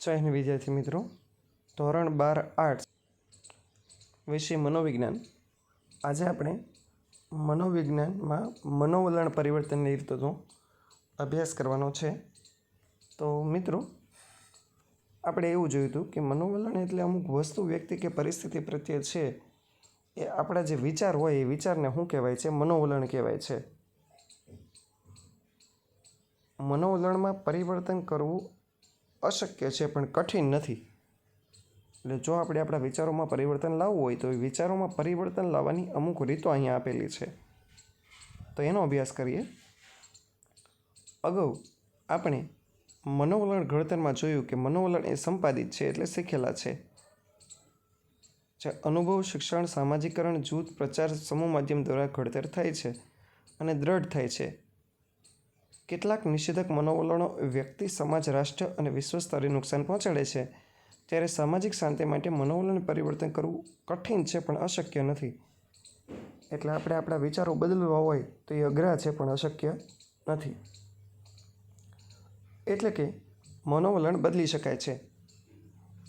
જય હિન્દ વિદ્યાર્થી મિત્રો, ધોરણ 12 આર્ટ્સ વિષય મનોવિજ્ઞાન. આજે આપણે મનોવિજ્ઞાનમાં મનોવલણ પરિવર્તનની રીતોનો અભ્યાસ કરવાનો છે. તો મિત્રો, આપણે એવું જોયું હતું કે મનોવલણ એટલે અમુક વસ્તુ, વ્યક્તિ કે પરિસ્થિતિ પ્રત્યે છે એ આપણા જે વિચાર હોય એ વિચારને શું કહેવાય છે? મનોવલણ કહેવાય છે. મનોવલણમાં પરિવર્તન કરવું અશક્ય છે પણ કઠિન નથી. એટલે જો આપણે આપણા વિચારોમાં પરિવર્તન લાવવું હોય તો એ વિચારોમાં પરિવર્તન લાવવાની અમુક રીતો અહીંયા આપેલી છે. તો એનો અભ્યાસ કરીએ. અગાઉ આપણે મનોવલણ ઘડતરમાં જોયું કે મનોવલણ એ સંપાદિત છે, એટલે શીખેલા છે. જે અનુભવ, શિક્ષણ, સામાજિકરણ, જૂથ, પ્રચાર, સમૂહ માધ્યમ દ્વારા ઘડતર થાય છે અને દ્રઢ થાય છે. કેટલાક નિષેધક મનોવલણો વ્યક્તિ, સમાજ, રાષ્ટ્ર અને વિશ્વ સ્તરે નુકસાન પહોંચાડે છે. ત્યારે સામાજિક શાંતિ માટે મનોવલણ પરિવર્તન કરવું કઠિન છે પણ અશક્ય નથી. એટલે આપણે આપણા વિચારો બદલવા હોય તો એ અઘરા છે પણ અશક્ય નથી. એટલે કે મનોવલણ બદલી શકાય છે.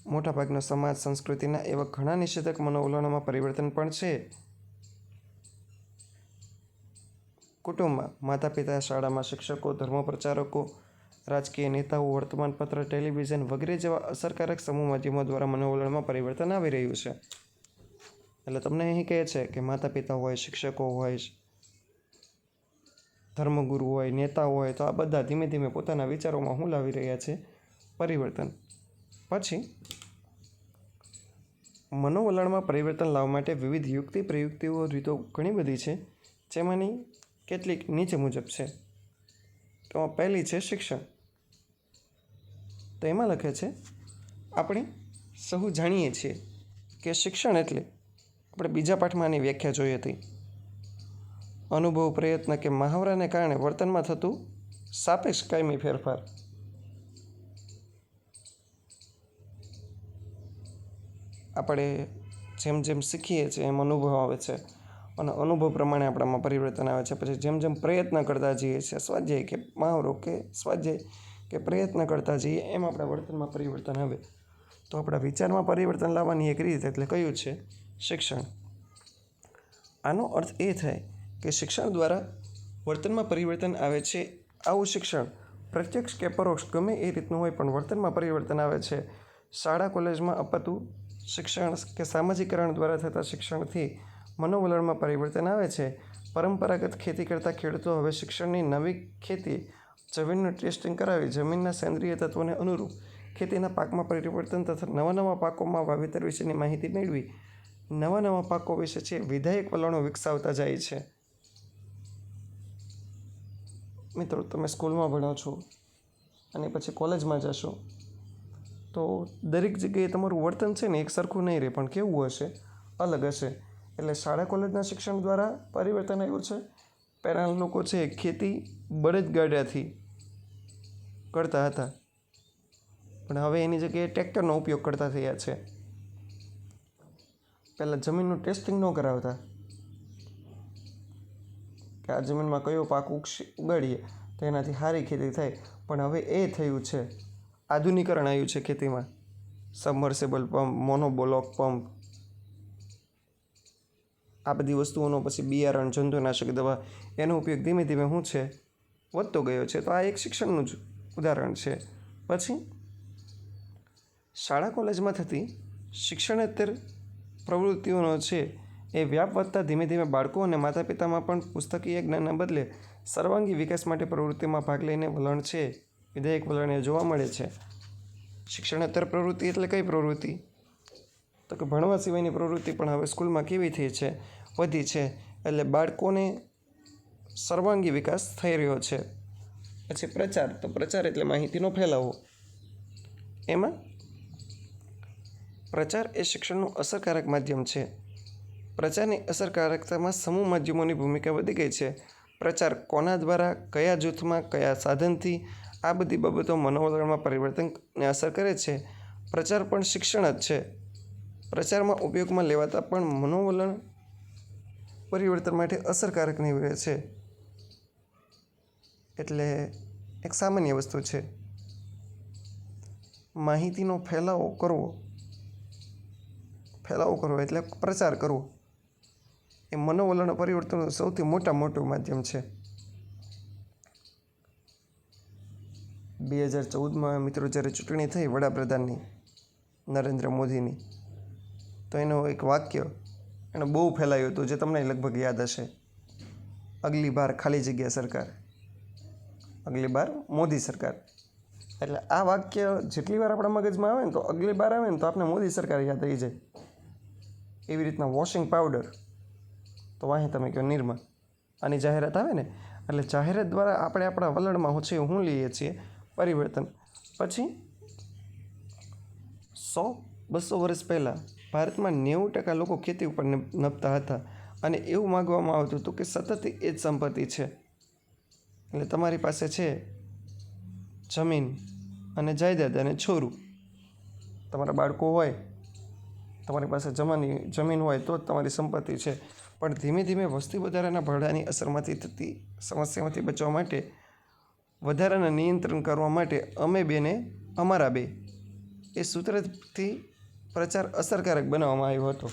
મોટાભાગનો સમાજ, સંસ્કૃતિના એવા ઘણા નિષેધક મનોવલણોમાં પરિવર્તન પણ છે. કુટુંબમાં માતા પિતા, શાળામાં શિક્ષકો, ધર્મ પ્રચારકો, રાજકીય નેતાઓ, વર્તમાનપત્ર, ટેલિવિઝન વગેરે જેવા અસરકારક સમૂહ માધ્યમો દ્વારા મનોવલણમાં પરિવર્તન આવી રહ્યું છે. એટલે તમને અહીં કહે છે કે માતા પિતા હોય, શિક્ષકો હોય, ધર્મગુરુ હોય, નેતા હોય, તો આ બધા ધીમે ધીમે પોતાના વિચારોમાં શું લાવી રહ્યા છે? પરિવર્તન. પછી મનોવલણમાં પરિવર્તન લાવવા માટે વિવિધ યુક્તિ પ્રયુક્તિઓ, રીતો ઘણી બધી છે, જેમાંની કેટલીક નીચે મુજબ છે. તો પહેલી છે શિક્ષણ. તો એમાં લખે છે, આપણે સહુ જાણીએ છીએ કે શિક્ષણ એટલે, આપણે બીજા પાઠમાં આની વ્યાખ્યા જોઈ હતી, અનુભવ, પ્રયત્ન કે મહાવરાને કારણે વર્તનમાં થતું સાપેક્ષ કાયમી ફેરફાર. આપણે જેમ જેમ શીખીએ છીએ એમ અનુભવ આવે છે અને અનુભવ પ્રમાણે આપણામાં પરિવર્તન આવે છે. પછી જેમ જેમ પ્રયત્ન કરતા જઈએ છીએ, સ્વાધ્યાય કે મહાવરો કે સ્વાધ્યાય કે પ્રયત્ન કરતા જઈએ એમ આપણા વર્તનમાં પરિવર્તન આવે. તો આપણા વિચારમાં પરિવર્તન લાવવાની એક રીત એટલે કયું છે? શિક્ષણ. આનો અર્થ એ થાય કે શિક્ષણ દ્વારા વર્તનમાં પરિવર્તન આવે છે. આવું શિક્ષણ પ્રત્યક્ષ કે પરોક્ષ ગમે એ રીતનું હોય પણ વર્તનમાં પરિવર્તન આવે છે. શાળા કોલેજમાં અપાતું શિક્ષણ કે સામાજિકરણ દ્વારા થતા શિક્ષણથી મનોવલણમાં પરિવર્તન આવે છે. પરંપરાગત ખેતી કરતા ખેડૂતો હવે શિક્ષણની નવી ખેતી, જમીનનું ટેસ્ટિંગ કરાવી, જમીનના સેન્દ્રિય તત્વોને અનુરૂપ ખેતીના પાકમાં પરિવર્તન તથા નવા પાકોમાં વાવેતર વિશેની માહિતી મેળવી નવા પાકો વિશે છે વિધાયક વલણો વિકસાવતા જાય છે. મિત્રો, તમે સ્કૂલમાં ભણો છો અને પછી કોલેજમાં જશો તો દરેક જગ્યાએ તમારું વર્તન છે ને એક સરખું નહીં રહે, પણ કેવું હશે? અલગ હશે. એટલે શાળા કોલેજના શિક્ષણ દ્વારા પરિવર્તન આવ્યું છે. પહેલાંના લોકો છે ખેતી બળદગાડાથી કરતા હતા, પણ હવે એની જગ્યાએ ટ્રેક્ટરનો ઉપયોગ કરતા થયા છે. પહેલાં જમીનનું ટેસ્ટિંગ ન કરાવતા કે આ જમીનમાં કયો પાક ઉગાડીએ તો એનાથી સારી ખેતી થાય, પણ હવે એ થયું છે. આધુનિકરણ આવ્યું છે ખેતીમાં. સબમર્સિબલ પંપ, મોનોબ્લોક પંપ, આ બધી વસ્તુઓનો, પછી બિયારણ, જંતુનાશક દવા, એનો ઉપયોગ ધીમે ધીમે શું છે? વધતો ગયો છે. તો આ એક શિક્ષણનું જ ઉદાહરણ છે. પછી શાળા કોલેજમાં થતી શિક્ષણેતર પ્રવૃત્તિઓનો છે એ વ્યાપ વધતા ધીમે ધીમે બાળકો અને માતા પિતામાં પણ પુસ્તકીય જ્ઞાનના બદલે સર્વાંગી વિકાસ માટે પ્રવૃત્તિમાં ભાગ લઈને વલણ છે વિધાયક વલણ એ જોવા મળે છે. શિક્ષણેતર પ્રવૃત્તિ એટલે કઈ પ્રવૃત્તિ? તો કે ભણવા સિવાયની પ્રવૃત્તિ પણ હવે સ્કૂલમાં કેવી થઈ છે? વધી છે. એટલે બાળકોને સર્વાંગી વિકાસ થઈ રહ્યો છે. પછી પ્રચાર. તો પ્રચાર એટલે માહિતીનો ફેલાવો. એમાં પ્રચાર એ શિક્ષણનું અસરકારક માધ્યમ છે. પ્રચારની અસરકારકતામાં સમૂહ માધ્યમોની ભૂમિકા વધી ગઈ છે. પ્રચાર કોના દ્વારા, કયા જૂથમાં, કયા સાધનથી, આ બધી બાબતો મનોવલણમાં પરિવર્તનને અસર કરે છે. પ્રચાર પણ શિક્ષણ જ છે. પ્રચારમાં ઉપયોગમાં લેવાતા પણ મનોવલણ પરિવર્તન માટે અસરકારક નીવડે છે. એટલે એક સામાન્ય વસ્તુ છે. માહિતીનો ફેલાવો કરવો એટલે પ્રચાર કરવો એ મનોવલણ પરિવર્તનનું સૌથી મોટું માધ્યમ છે. 2014માં મિત્રો જ્યારે ચૂંટણી થઈ વડાપ્રધાનની નરેન્દ્ર મોદીની, તો એનું એક વાક્ય એને બહુ ફેલાયું હતું, જે તમને લગભગ યાદ હશે, અગલી બાર ખાલી જગ્યા સરકાર, અગલી બાર મોદી સરકાર. એટલે આ વાક્ય જેટલી વાર આપણા મગજમાં આવે ને તો અગલી બાર આવે ને તો આપણે મોદી સરકાર યાદ આવી જાય. એવી રીતના વોશિંગ પાવડર, તો વાહી તમે કહો નિરમા, આની જાહેરાત આવે ને એટલે જાહેરાત દ્વારા આપણે આપણા વલણમાં શું લઈએ છીએ પરિવર્તન. પછી 100-200 વર્ષ પહેલાં ભારતમાં 90% લોકો ખેતી ઉપર નભતા હતા અને એવું માગવામાં આવતું હતું કે સતત એ જ સંપત્તિ છે. એટલે તમારી પાસે છે જમીન અને જાયદાદ અને છોરું, તમારા બાળકો હોય, તમારી પાસે જમીન હોય તો જ તમારી સંપત્તિ છે. પણ ધીમે ધીમે વસ્તી વધારાના ભાડાની અસરમાંથી થતી સમસ્યામાંથી બચવા માટે, વધારાના નિયંત્રણ કરવા માટે અમે બેને અમારા બે એ સૂત્રથી પ્રચાર અસરકારક બનાવવામાં આવ્યો હતો.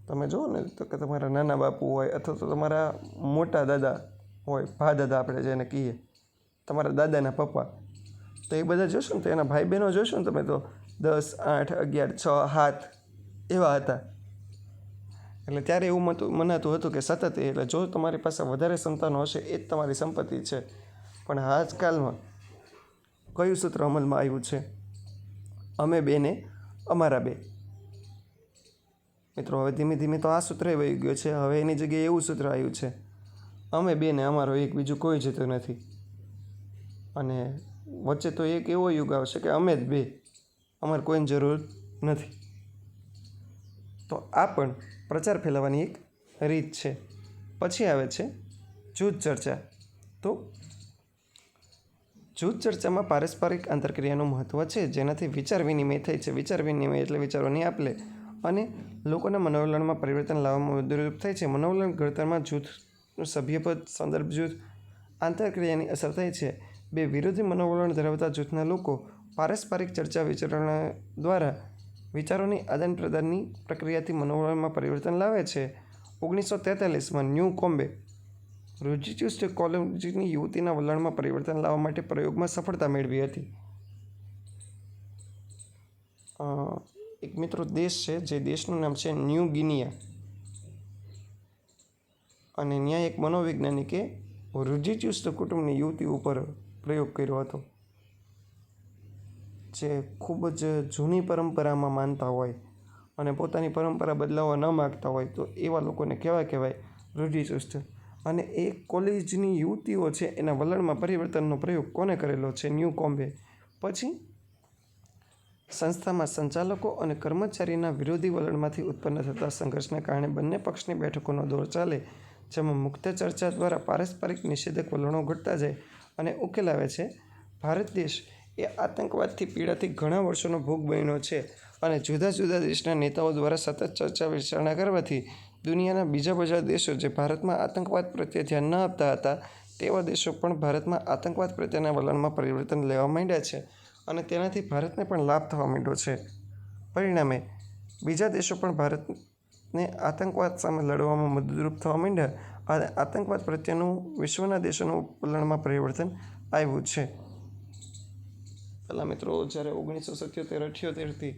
તમે જુઓ ને તો કે તમારા નાના બાપુ હોય અથવા તો તમારા મોટા દાદા હોય, ભા દાદા આપણે જેને કહીએ, તમારા દાદાના પપ્પા, તો એ બધા જોશો ને તો એના ભાઈ બહેનો જોશો ને તમે તો 10, 8, 11, 6, 7 એવા હતા. એટલે ત્યારે એવું મનાતું હતું કે સતત એટલે જો તમારી પાસે વધારે સંતાનો હશે એ જ તમારી સંપત્તિ છે. પણ આજકાલમાં કયું સૂત્ર અમલમાં આવ્યું છે? અમે બેને અમારા બે. મિત્રો હવે ધીમે ધીમે તો આ સૂત્ર વહી ગયું છે. હવે એની જગ્યાએ એવું સૂત્ર આવ્યું છે, અમે બે ને અમારો એક, બીજું કોઈ જતું નથી. અને વચ્ચે તો એક એવો યુગ આવશે કે અમે જ બે, અમારે કોઈની જરૂર નથી. તો આ પણ પ્રચાર ફેલાવવાની એક રીત છે. પછી આવે છે જૂથ ચર્ચા. તો જૂથ ચર્ચામાં પારસ્પરિક આંતરક્રિયાનું મહત્ત્વ છે, જેનાથી વિચાર વિનિમય થાય છે. વિચાર વિનિમય એટલે વિચારોની આપ લે અને લોકોના મનોવલણમાં પરિવર્તન લાવવામાં મદદરૂપ થાય છે. મનોવલણ ઘડતરમાં જૂથનું સભ્યપદ, સંદર્ભ જૂથ, આંતરક્રિયાની અસર થાય છે. બે વિરોધી મનોવલણ ધરાવતા જૂથના લોકો પારસ્પરિક ચર્ચા વિચારણા દ્વારા વિચારોની આદાન પ્રદાનની પ્રક્રિયાથી મનોવલણમાં પરિવર્તન લાવે છે. 1943માં ન્યૂ કોમ્બે રૂઢિચુસ્ત કોલેજની યુવતીના વલણમાં પરિવર્તન લાવવા માટે પ્રયોગમાં સફળતા મેળવી હતી. એક મિત્રો દેશ છે, જે દેશનું નામ છે ન્યૂ ગિનિયા, અને ત્યાં એક મનોવૈજ્ઞાનિકે રૂઢિચુસ્ત કુટુંબની યુવતી ઉપર પ્રયોગ કર્યો હતો. જે ખૂબ જ જૂની પરંપરામાં માનતા હોય અને પોતાની પરંપરા બદલાવવા ન માગતા હોય, તો એવા લોકોને કહેવાય રૂઢિચુસ્ત. અને એ કોલેજની યુવતીઓ છે એના વલણમાં પરિવર્તનનો પ્રયોગ કોને કરેલો છે? ન્યૂ કોમ્બે. પછી સંસ્થામાં સંચાલકો અને કર્મચારીના વિરોધી વલણમાંથી ઉત્પન્ન થતા સંઘર્ષને કારણે બંને પક્ષની બેઠકોનો દોર ચાલે, જેમાં મુક્ત ચર્ચા દ્વારા પારસ્પરિક નિષેધક વલણો ઘટતા જાય અને ઉકેલ આવે છે. ભારત દેશ એ આતંકવાદથી પીડાતી ઘણા વર્ષોનો ભોગ બન્યો છે અને જુદા જુદા દેશના નેતાઓ દ્વારા સતત ચર્ચા વિચારણા કરવાથી દુનિયાના બીજા બધા દેશો જે ભારતમાં આતંકવાદ પ્રત્યે ધ્યાન ન આપતા હતા, તેવા દેશો પણ ભારતમાં આતંકવાદ પ્રત્યેના વલણમાં પરિવર્તન લેવા માંડ્યા છે અને તેનાથી ભારતને પણ લાભ થવા માંડ્યો છે. પરિણામે બીજા દેશો પણ ભારતને આતંકવાદ સામે લડવામાં મદદરૂપ થવા માંડ્યા અને આતંકવાદ પ્રત્યેનું વિશ્વના દેશોનું વલણમાં પરિવર્તન આવ્યું છે. પહેલાં મિત્રો જ્યારે 1977-78થી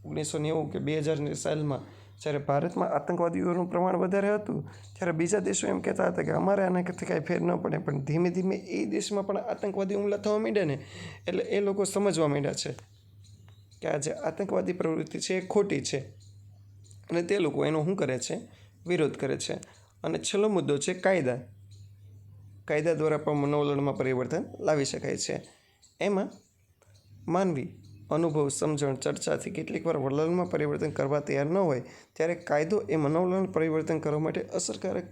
1990 કે 2000ની સાલમાં જ્યારે ભારતમાં આતંકવાદીઓનું પ્રમાણ વધારે હતું, ત્યારે બીજા દેશો એમ કહેતા હતા કે અમારે આનાથી કાંઈ ફેર ન પડે. પણ ધીમે ધીમે એ દેશમાં પણ આતંકવાદી હુમલા થવા માંડ્યા ને, એટલે એ લોકો સમજવા માંડ્યા છે કે આ જે આતંકવાદી પ્રવૃત્તિ છે એ ખોટી છે અને તે લોકો એનો શું કરે છે? વિરોધ કરે છે. અને છેલ્લો મુદ્દો છે કાયદા દ્વારા પણ મનોવલણમાં પરિવર્તન લાવી શકાય છે. એમાં માનવી અનુભવ, સમજણ, ચર્ચાથી કેટલીક વાર વલણમાં પરિવર્તન કરવા તૈયાર ન હોય, ત્યારે કાયદો એ મનોવલણ પરિવર્તન કરવા માટે અસરકારક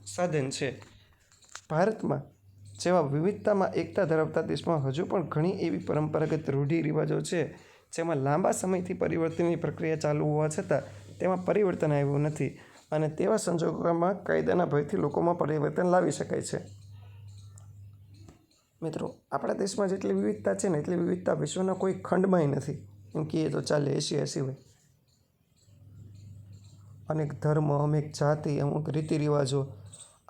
સાધન છે. ભારતમાં જેવા વિવિધતામાં એકતા ધરાવતા દેશમાં હજુ પણ ઘણી એવી પરંપરાગત રૂઢિ રિવાજો છે, જેમાં લાંબા સમયથી પરિવર્તનની પ્રક્રિયા ચાલુ હોવા છતાં તેમાં પરિવર્તન આવ્યું નથી. અને તેવા સંજોગોમાં કાયદાના ભયથી લોકોમાં પરિવર્તન લાવી શકાય છે. મિત્રો, આપણા દેશમાં જેટલી વિવિધતા છે ને એટલી વિવિધતા વિશ્વના કોઈ ખંડમાંય નથી, એમ કહીએ તો ચાલે. એશિયા સિવાય અનેક ધર્મ, અનેક જાતિ, અમુક રીતિ રિવાજો,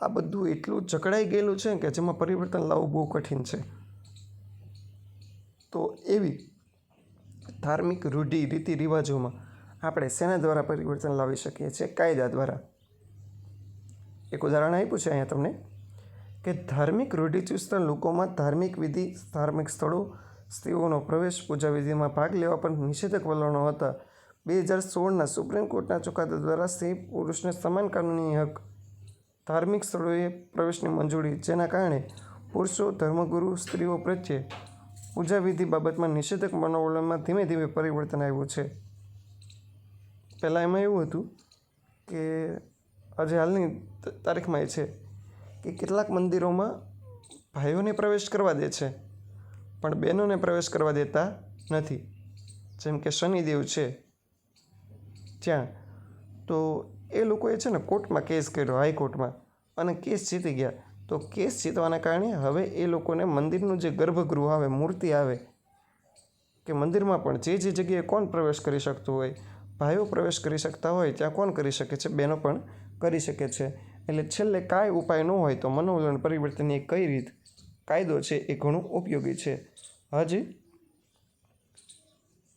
આ બધું એટલું જકડાઈ ગયેલું છે કે જેમાં પરિવર્તન લાવવું બહુ કઠિન છે. તો એવી ધાર્મિક રૂઢિ રીતિ રિવાજોમાં આપણે શેના દ્વારા પરિવર્તન લાવી શકીએ છીએ? કાયદા દ્વારા. એક ઉદાહરણ આપ્યું છે અહીંયા તમને કે ધાર્મિક રૂઢિચુસ્ત લોકોમાં ધાર્મિક વિધિ, ધાર્મિક સ્થળો, સ્ત્રીઓનો પ્રવેશ, પૂજા વિધિમાં ભાગ લેવા પર નિષેધક વલણો હતા. 2016ના સુપ્રીમ કોર્ટના ચુકાદા દ્વારા સ્ત્રી પુરુષને સમાન કાનૂની હક, ધાર્મિક સ્થળોએ પ્રવેશની મંજૂરી, જેના કારણે પુરુષો, ધર્મગુરુ, સ્ત્રીઓ પ્રત્યે પૂજા વિધિ બાબતમાં નિષેધક મનોવલણમાં ધીમે ધીમે પરિવર્તન આવ્યું છે. પહેલાં એમાં એવું હતું કે આજે હાલની તારીખમાં એ છે કે કેટલાક મંદિરોમાં ભાઈઓને પ્રવેશ કરવા દે છે પણ બહેનોને પ્રવેશ કરવા દેતા નથી. જેમ કે શનિદેવ છે ત્યાં, તો એ લોકોએ છે ને કોર્ટમાં કેસ કર્યો, હાઈકોર્ટમાં, અને કેસ જીતી ગયા. તો કેસ જીતવાના કારણે હવે એ લોકોને મંદિરનું જે ગર્ભગૃહ આવે, મૂર્તિ આવે, કે મંદિરમાં પણ જે જગ્યાએ કોણ પ્રવેશ કરી શકતું હોય, ભાઈઓ પ્રવેશ કરી શકતા હોય ત્યાં કોણ કરી શકે છે? બહેનો પણ કરી શકે છે. એટલે છેલ્લે કાંઈ ઉપાય ન હોય તો મનોવલણ પરિવર્તનની કઈ રીત, કાયદો છે એ ઘણું ઉપયોગી છે. હજી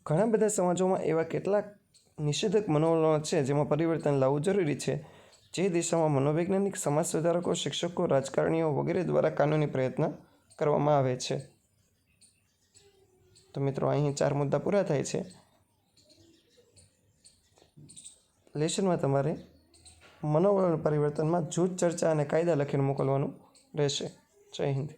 ઘણા બધા સમાજોમાં એવા કેટલાક નિષેધક મનોવલણો છે જેમાં પરિવર્તન લાવવું જરૂરી છે, જે દિશામાં મનોવૈજ્ઞાનિક, સમાજ સુધારકો, શિક્ષકો, રાજકારણીઓ વગેરે દ્વારા કાનૂની પ્રયત્ન કરવામાં આવે છે. તો મિત્રો, અહીં 4 મુદ્દા પૂરા થાય છે. લેશનમાં તમારે મનોવલણ પરિવર્તનમાં જૂથ ચર્ચા અને કાયદા લખીને મોકલવાનું રહેશે. જય હિન્દ.